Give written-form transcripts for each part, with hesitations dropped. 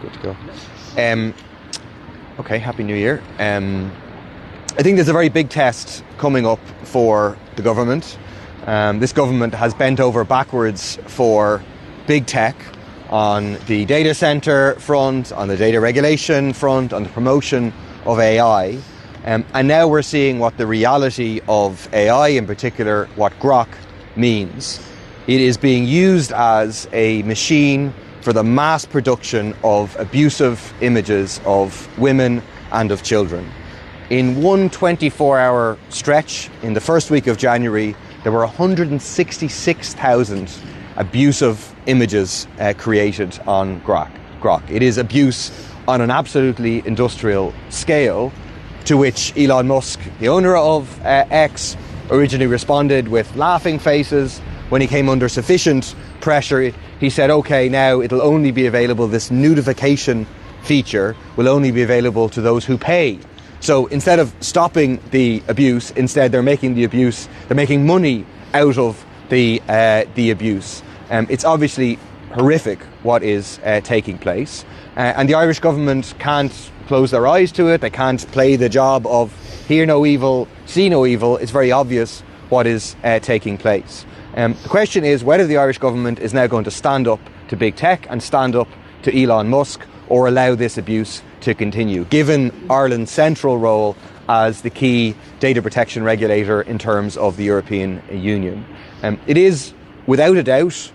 Good to go. Okay, Happy New Year. I think there's a very big test coming up for the government. This government has bent over backwards for big tech on the data center front, on the data regulation front, on the promotion of AI. And now we're seeing what the reality of AI, in particular, what Grok means. It is being used as a machine for the mass production of abusive images of women and of children. In one 24-hour stretch, in the first week of January, there were 166,000 abusive images created on Grok. It is abuse on an absolutely industrial scale, to which Elon Musk, the owner of X, originally responded with laughing faces. When he came under sufficient pressure, he said, okay, now it'll only be available, this notification feature will only be available to those who pay. So instead of stopping the abuse, instead they're making money out of the abuse. It's obviously horrific what is taking place. And the Irish government can't close their eyes to it. They can't play the job of hear no evil, see no evil. It's very obvious what is taking place. The question is whether the Irish government is now going to stand up to big tech and stand up to Elon Musk, or allow this abuse to continue, given Ireland's central role as the key data protection regulator in terms of the European Union. It is, without a doubt,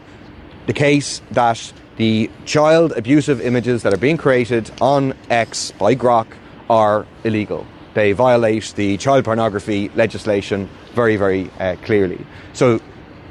the case that the child abusive images that are being created on X by Grok are illegal. They violate the child pornography legislation very, very clearly. So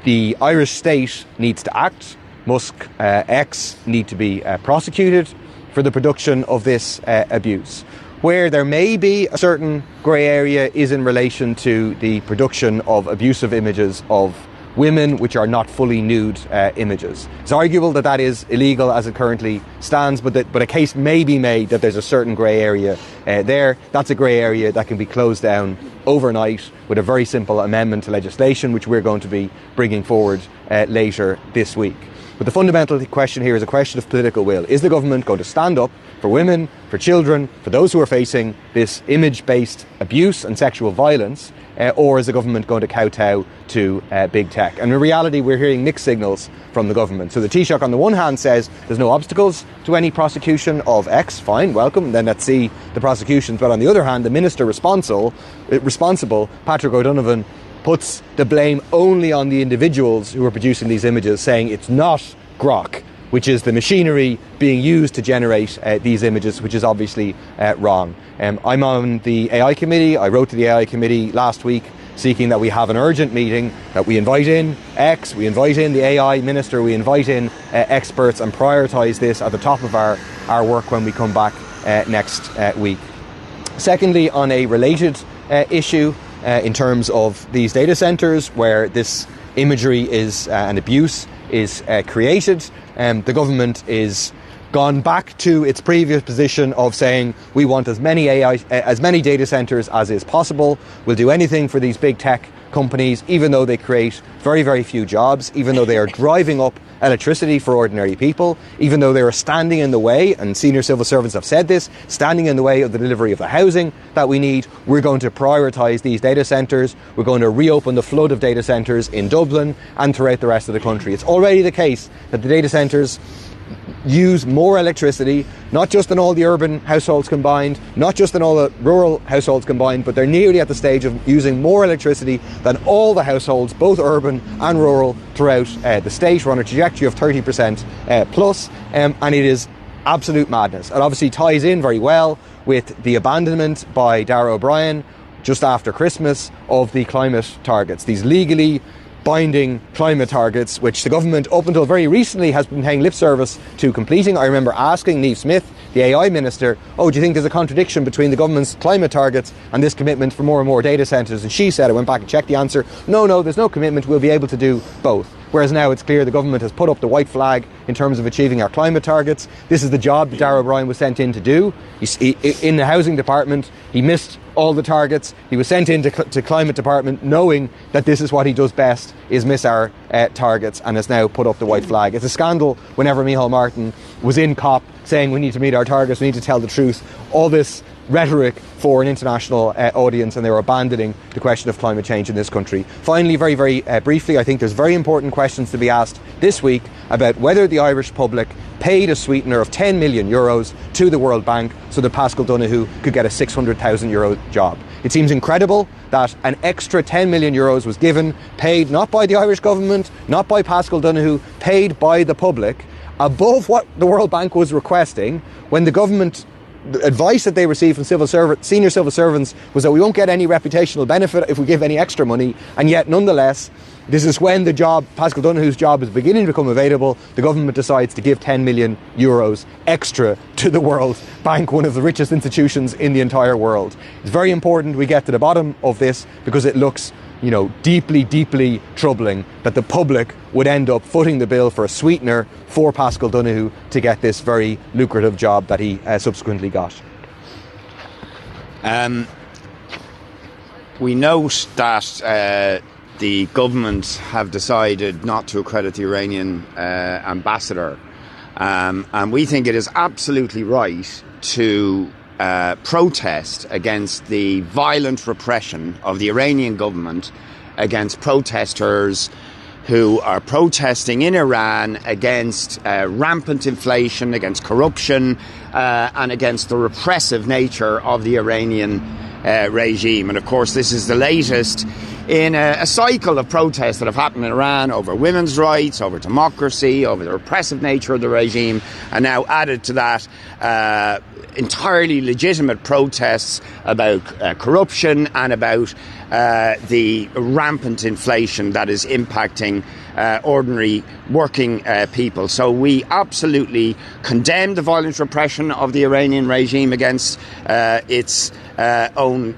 the Irish state needs to act. Musk, X need to be prosecuted for the production of this abuse. Where there may be a certain grey area is in relation to the production of abusive images of women which are not fully nude images. It's arguable that that is illegal as it currently stands, but a case may be made that there's a certain grey area there. That's a grey area that can be closed down overnight with a very simple amendment to legislation, which we're going to be bringing forward later this week. But the fundamental question here is a question of political will. Is the government going to stand up for women, for children, for those who are facing this image-based abuse and sexual violence, or is the government going to kowtow to big tech? And in reality, we're hearing mixed signals from the government. So the Taoiseach on the one hand says there's no obstacles to any prosecution of X, fine, welcome, then let's see the prosecutions. But on the other hand, the minister responsible, Paschal Donohoe, puts the blame only on the individuals who are producing these images, saying it's not Grok, which is the machinery being used to generate these images, which is obviously wrong. I'm on the AI committee. I wrote to the AI committee last week seeking that we have an urgent meeting, that we invite in X, we invite in the AI minister, we invite in experts and prioritise this at the top of our work when we come back next week. Secondly, on a related issue, in terms of these data centres where this imagery is and abuse is created, the government is gone back to its previous position of saying we want as many data centres as is possible. We'll do anything for these big tech companies, even though they create very, very few jobs, even though they are driving up electricity for ordinary people, even though they are standing in the way, and senior civil servants have said this, standing in the way of the delivery of the housing that we need. We're going to prioritise these data centres. We're going to reopen the flood of data centres in Dublin and throughout the rest of the country. It's already the case that the data centres use more electricity, not just in all the urban households combined, not just in all the rural households combined, but they're nearly at the stage of using more electricity than all the households, both urban and rural, throughout the state. We're on a trajectory of 30% plus, and it is absolute madness. It obviously ties in very well with the abandonment by Darragh O'Brien just after Christmas of the climate targets, these legally binding climate targets, which the government up until very recently has been paying lip service to completing. I remember asking Niamh Smith, the AI minister, do you think there's a contradiction between the government's climate targets and this commitment for more and more data centres? And she said, I went back and checked the answer, no, there's no commitment, we'll be able to do both. whereas now it's clear the government has put up the white flag in terms of achieving our climate targets. This is the job that Darragh O'Brien was sent in to do. In the housing department, he missed all the targets. He was sent into to climate department knowing that this is what he does best, is miss our targets, and has now put up the white flag. It's a scandal whenever Micheál Martin was in COP saying we need to meet our targets, we need to tell the truth. All this rhetoric for an international audience, and they were abandoning the question of climate change in this country. Finally, very, very briefly, I think there's very important questions to be asked this week about whether the Irish public paid a sweetener of €10 million to the World Bank so that Paschal Donohoe could get a €600,000 job. It seems incredible that an extra €10 million was given, paid not by the Irish government, not by Paschal Donohoe, paid by the public, above what the World Bank was requesting, when the government, the advice that they received from senior civil servants was that we won't get any reputational benefit if we give any extra money, and yet nonetheless, this is when the job, Paschal Donohoe's job, is beginning to become available. The government decides to give €10 million extra to the World Bank, one of the richest institutions in the entire world. It's very important we get to the bottom of this, because it looks, deeply, deeply troubling that the public would end up footing the bill for a sweetener for Paschal Donohoe to get this very lucrative job that he subsequently got. We note that the government have decided not to accredit the Iranian ambassador, and we think it is absolutely right to protest against the violent repression of the Iranian government against protesters who are protesting in Iran against rampant inflation, against corruption, and against the repressive nature of the Iranian regime. And of course, this is the latest in a cycle of protests that have happened in Iran over women's rights, over democracy, over the repressive nature of the regime, and now added to that entirely legitimate protests about corruption and about the rampant inflation that is impacting ordinary working people. So we absolutely condemn the violent repression of the Iranian regime against its own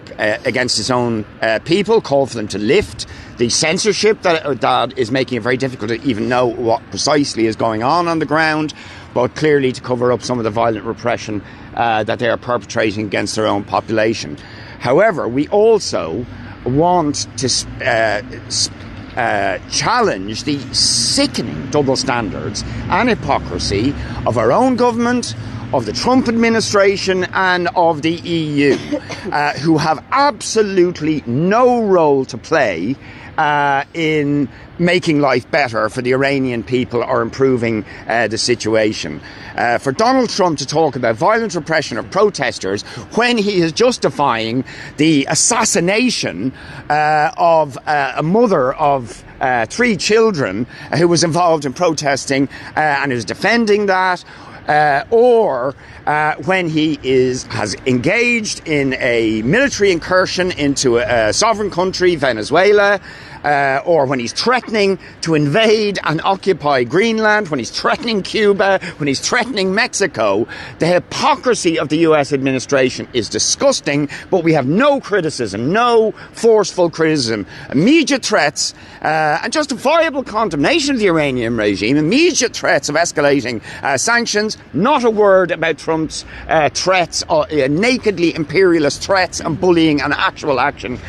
people, call for them to lift the censorship that is making it very difficult to even know what precisely is going on the ground, but clearly to cover up some of the violent repression that they are perpetrating against their own population. However, we also want to challenge the sickening double standards and hypocrisy of our own government, of the Trump administration, and of the EU, who have absolutely no role to play in making life better for the Iranian people or improving the situation. For Donald Trump to talk about violent repression of protesters when he is justifying the assassination of a mother of 3 children who was involved in protesting and is defending that, or when he has engaged in a military incursion into a sovereign country, Venezuela, or when he's threatening to invade and occupy Greenland, when he's threatening Cuba, when he's threatening Mexico. The hypocrisy of the US administration is disgusting, but we have no criticism, no forceful criticism. Immediate threats and justifiable condemnation of the Iranian regime, immediate threats of escalating sanctions, not a word about Trump's threats, nakedly imperialist threats and bullying and actual action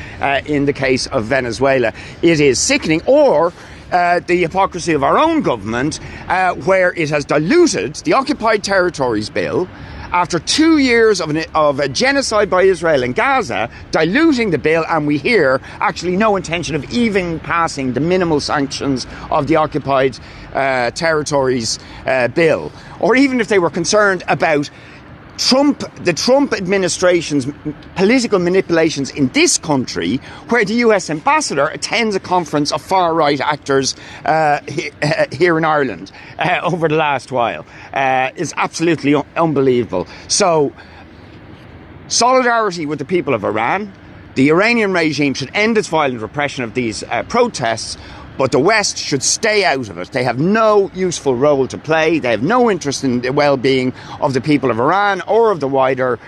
in the case of Venezuela. It is sickening. Or the hypocrisy of our own government, where it has diluted the Occupied Territories Bill after 2 years of a genocide by Israel in Gaza, diluting the bill, and we hear actually no intention of even passing the minimal sanctions of the Occupied Territories Bill. Or even if they were concerned about the Trump administration's political manipulations in this country, where the US ambassador attends a conference of far-right actors here in Ireland over the last while, is absolutely unbelievable. So, solidarity with the people of Iran. The Iranian regime should end its violent repression of these protests, but the West should stay out of it. They have no useful role to play. They have no interest in the well-being of the people of Iran or of the wider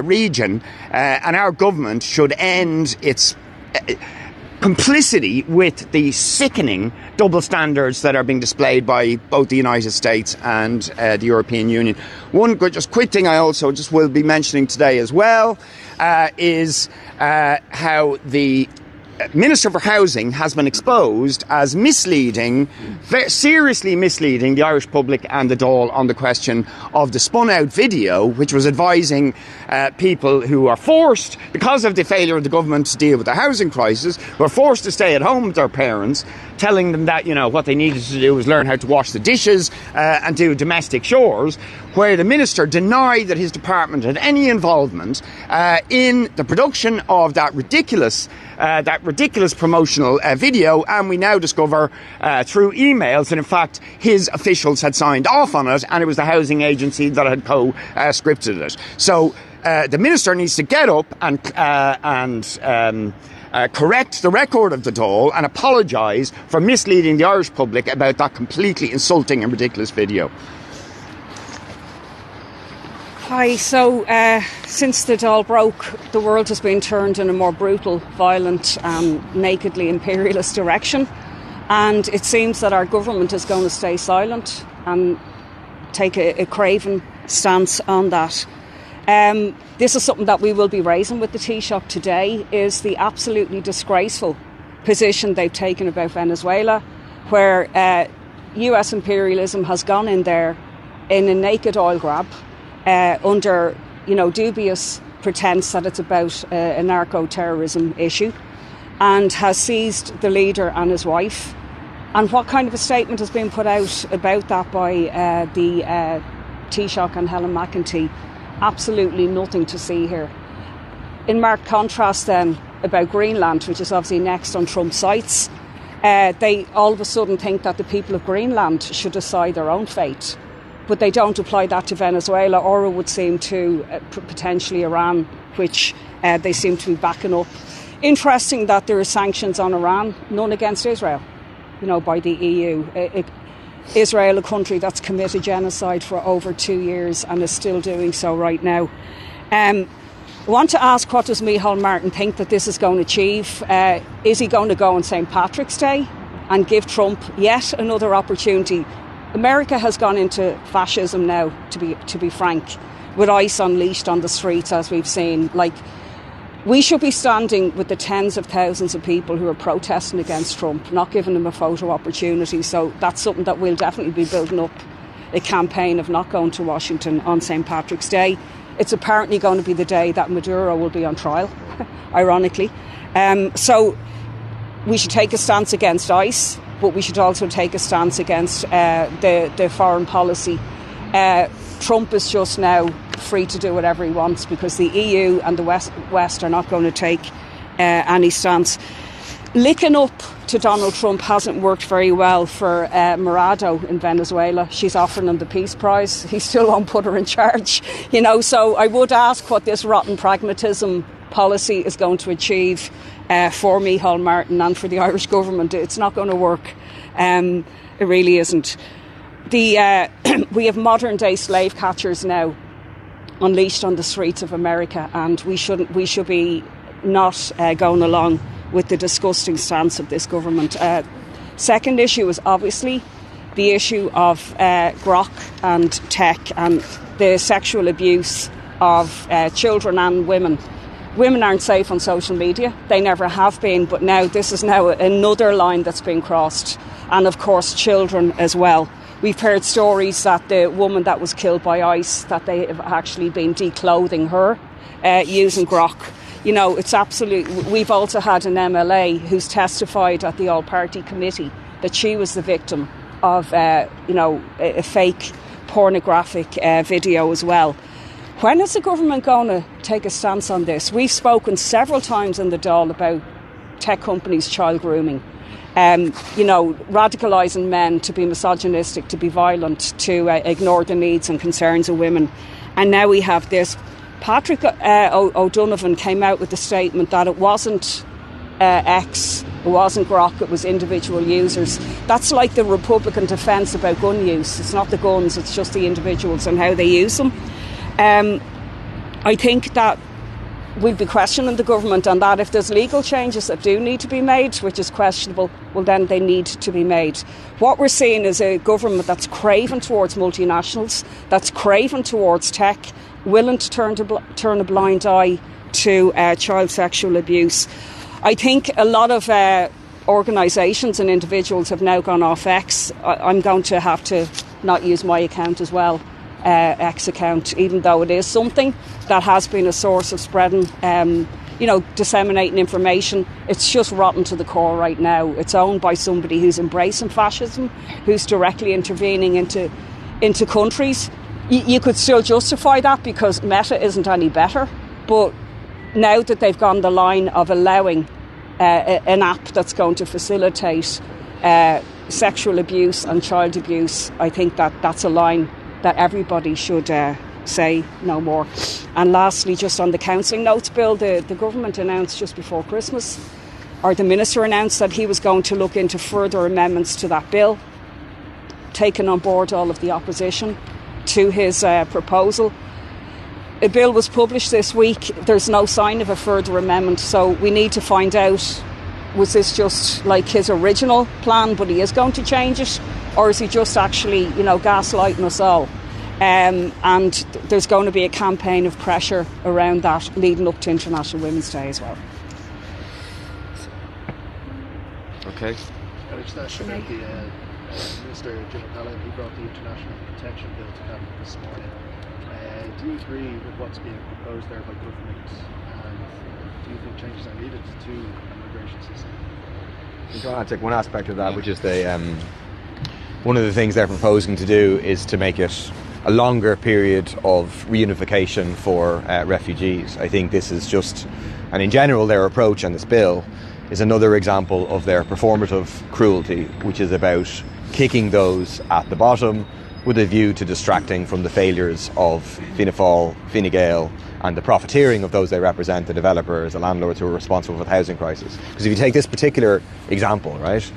region. And our government should end its complicity with the sickening double standards that are being displayed by both the United States and the European Union. One just quick thing I also just will be mentioning today as well is how the Minister for Housing has been exposed as misleading, seriously misleading the Irish public and the Dáil on the question of the spun-out video, which was advising people who are forced, because of the failure of the government to deal with the housing crisis, who are forced to stay at home with their parents, telling them that, what they needed to do was learn how to wash the dishes and do domestic chores, where the minister denied that his department had any involvement in the production of that ridiculous promotional video, and we now discover through emails that in fact his officials had signed off on it, and it was the housing agency that had co-scripted it. So the minister needs to get up and correct the record of the Dáil and apologise for misleading the Irish public about that completely insulting and ridiculous video. Hi, so since the Dáil broke, the world has been turned in a more brutal, violent and nakedly imperialist direction, and it seems that our government is going to stay silent and take a craven stance on that. This is something that we will be raising with the Taoiseach today, is the absolutely disgraceful position they've taken about Venezuela, where US imperialism has gone in there in a naked oil grab, under dubious pretense that it's about a narco-terrorism issue, and has seized the leader and his wife. And what kind of a statement has been put out about that by the Taoiseach and Helen McEntee? Absolutely nothing to see here. In marked contrast then about Greenland, which is obviously next on Trump's sights, they all of a sudden think that the people of Greenland should decide their own fate. But they don't apply that to Venezuela, or it would seem to potentially Iran, which they seem to be backing up. Interesting that there are sanctions on Iran, none against Israel, by the EU. Israel, a country that's committed genocide for over 2 years and is still doing so right now. I want to ask, what does Micheál Martin think that this is going to achieve? Is he going to go on St. Patrick's Day and give Trump yet another opportunity? America has gone into fascism now, to be frank, with ICE unleashed on the streets, as we've seen. We should be standing with the tens of thousands of people who are protesting against Trump, not giving them a photo opportunity. So that's something that we'll definitely be building up, a campaign of not going to Washington on St. Patrick's Day. It's apparently going to be the day that Maduro will be on trial, ironically. So we should take a stance against ICE, but we should also take a stance against the foreign policy. Trump is just now free to do whatever he wants, because the EU and the West are not going to take any stance. Licking up to Donald Trump hasn't worked very well for Morado in Venezuela. She's offering him the Peace Prize. He still won't put her in charge. So I would ask what this rotten pragmatism policy is going to achieve for Micheál Martin and for the Irish government. It's not going to work. It really isn't. We have modern day slave catchers now unleashed on the streets of America, and we should be not going along with the disgusting stance of this government. Second issue is obviously the issue of Grok and tech and the sexual abuse of children and women. Women aren't safe on social media. They never have been, but now this is now another line that's been crossed. And of course, children as well. We've heard stories that the woman that was killed by ICE, that they have actually been declothing her using Grok. It's absolute. We've also had an MLA who's testified at the All-Party Committee that she was the victim of, a fake pornographic video as well. When is the government going to take a stance on this? We've spoken several times in the Dáil about tech companies' child grooming. Radicalising men to be misogynistic, to be violent, to ignore the needs and concerns of women. And now we have this. Patrick O'Donovan came out with the statement that it wasn't X, it wasn't Grok, it was individual users. That's like the Republican defence about gun use. It's not the guns, it's just the individuals and how they use them. I think that we'll be questioning the government on that. If there's legal changes that do need to be made, which is questionable, well then they need to be made. What we're seeing is a government that's craven towards multinationals, that's craven towards tech, willing to turn a blind eye to child sexual abuse. I think a lot of organisations and individuals have now gone off X. I'm going to have to not use my account as well, X account, even though it is something that has been a source of spreading, disseminating information. It's just rotten to the core right now. It's owned by somebody who's embracing fascism, who's directly intervening into countries. You could still justify that because Meta isn't any better, but now that they've gone the line of allowing an app that's going to facilitate sexual abuse and child abuse, I think that's a line that everybody should say no more. And lastly, just on the counselling notes bill, the government announced just before Christmas, or the minister announced that he was going to look into further amendments to that bill, taking on board all of the opposition to his proposal. A bill was published this week. There's no sign of a further amendment, so we need to find out, was this just like his original plan, but he is going to change it, or is he just actually, gaslighting us all? And there's going to be a campaign of pressure around that leading up to International Women's Day as well. Okay. Can I just ask about the Minister Jim O'Callaghan, who brought the International Protection Bill to Cabinet this morning. Do you agree with what's being proposed there by government, and do you think changes are needed to an immigration system? I'm trying to take one aspect of that, which is one of the things they're proposing to do is to make it a longer period of reunification for refugees. I think this is just, and in general their approach on this bill is another example of their performative cruelty, which is about kicking those at the bottom with a view to distracting from the failures of Fianna Fáil, Fine Gael, and the profiteering of those they represent, the developers, the landlords who are responsible for the housing crisis. Because if you take this particular example, right,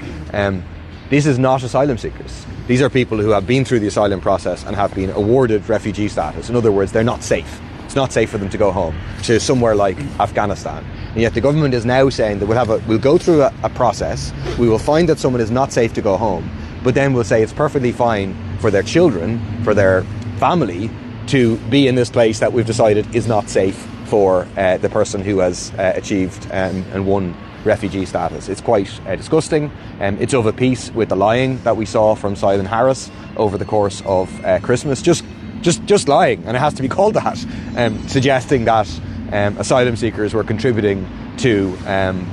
this is not asylum seekers. These are people who have been through the asylum process and have been awarded refugee status. In other words, they're not safe. It's not safe for them to go home to somewhere like Afghanistan. And yet the government is now saying that we'll go through a process, we will find that someone is not safe to go home, but then we'll say it's perfectly fine for their children, for their family, to be in this place that we've decided is not safe for the person who has achieved and won refugee status. It's quite disgusting. It's of a piece with the lying that we saw from Simon Harris over the course of Christmas. Just lying, and it has to be called that, suggesting that asylum seekers were contributing to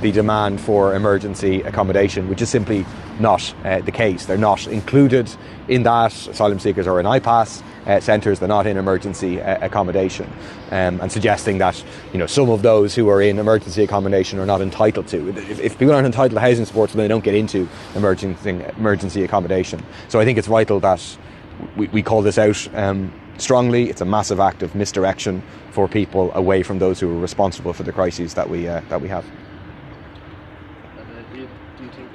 the demand for emergency accommodation, which is simply not the case. They're not included in that. Asylum seekers are in IPAS centres, they're not in emergency accommodation, and suggesting that some of those who are in emergency accommodation are not entitled to. If people aren't entitled to housing support, then they don't get into emergency accommodation. So I think it's vital that we call this out strongly. It's a massive act of misdirection for people away from those who are responsible for the crises that we have. And do you think,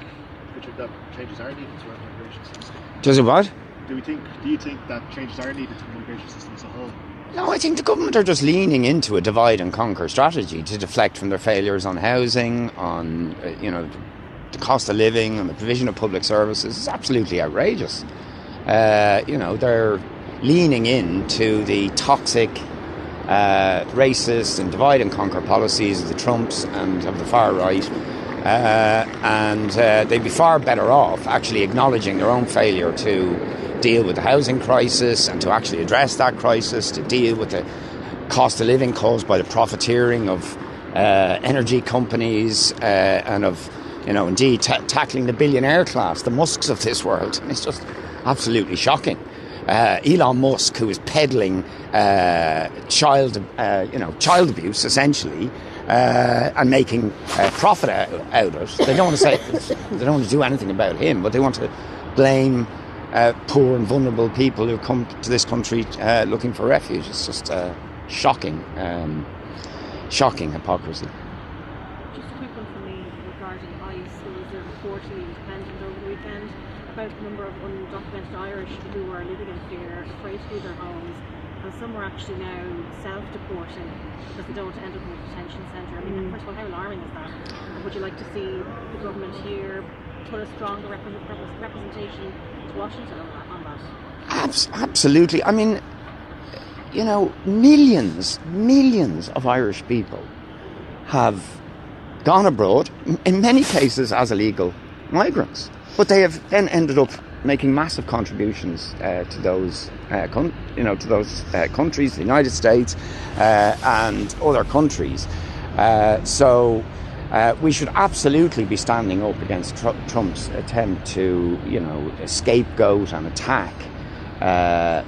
Richard, that changes are needed to our immigration system? Does it what? Do you think that changes are needed to the immigration system as a whole? No, I think the government are just leaning into a divide and conquer strategy to deflect from their failures on housing, on the cost of living, and the provision of public services. It's absolutely outrageous. They're leaning into the toxic, racist and divide and conquer policies of the Trumps and of the far right. And they'd be far better off actually acknowledging their own failure to deal with the housing crisis and to actually address that crisis, to deal with the cost of living caused by the profiteering of energy companies and of, indeed tackling the billionaire class, the Musks of this world. It's just absolutely shocking. Elon Musk, who is peddling child abuse essentially, and making profit out of it. They don't want to do anything about him, but they want to blame poor and vulnerable people who come to this country looking for refuge. It's just shocking hypocrisy. Just a quick one from me regarding ICE. There was a report in the Independent over the weekend about the number of undocumented Irish who are living in fear, afraid to leave their homes, and and some are actually now self-deporting because they don't want to end up in a detention centre. I mean, first of all, how alarming is that? And would you like to see the government here put a stronger representation to Washington on that? Absolutely. I mean, you know, millions of Irish people have gone abroad, in many cases as illegal migrants, but they have then ended up making massive contributions to those countries, the United States and other countries. So we should absolutely be standing up against Trump's attempt to, you know, scapegoat and attack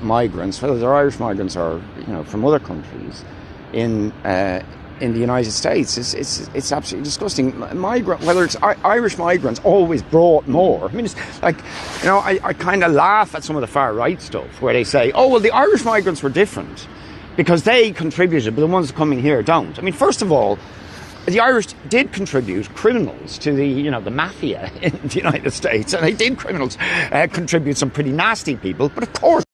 migrants, whether they're Irish migrants or, you know, from other countries in the United States. It's absolutely disgusting. Whether it's Irish migrants always brought more. I mean, it's like, you know, I kind of laugh at some of the far right stuff where they say, oh, well, the Irish migrants were different because they contributed, but the ones coming here don't. I mean, first of all, the Irish did contribute criminals to the mafia in the United States, and they did contribute some pretty nasty people. But of course,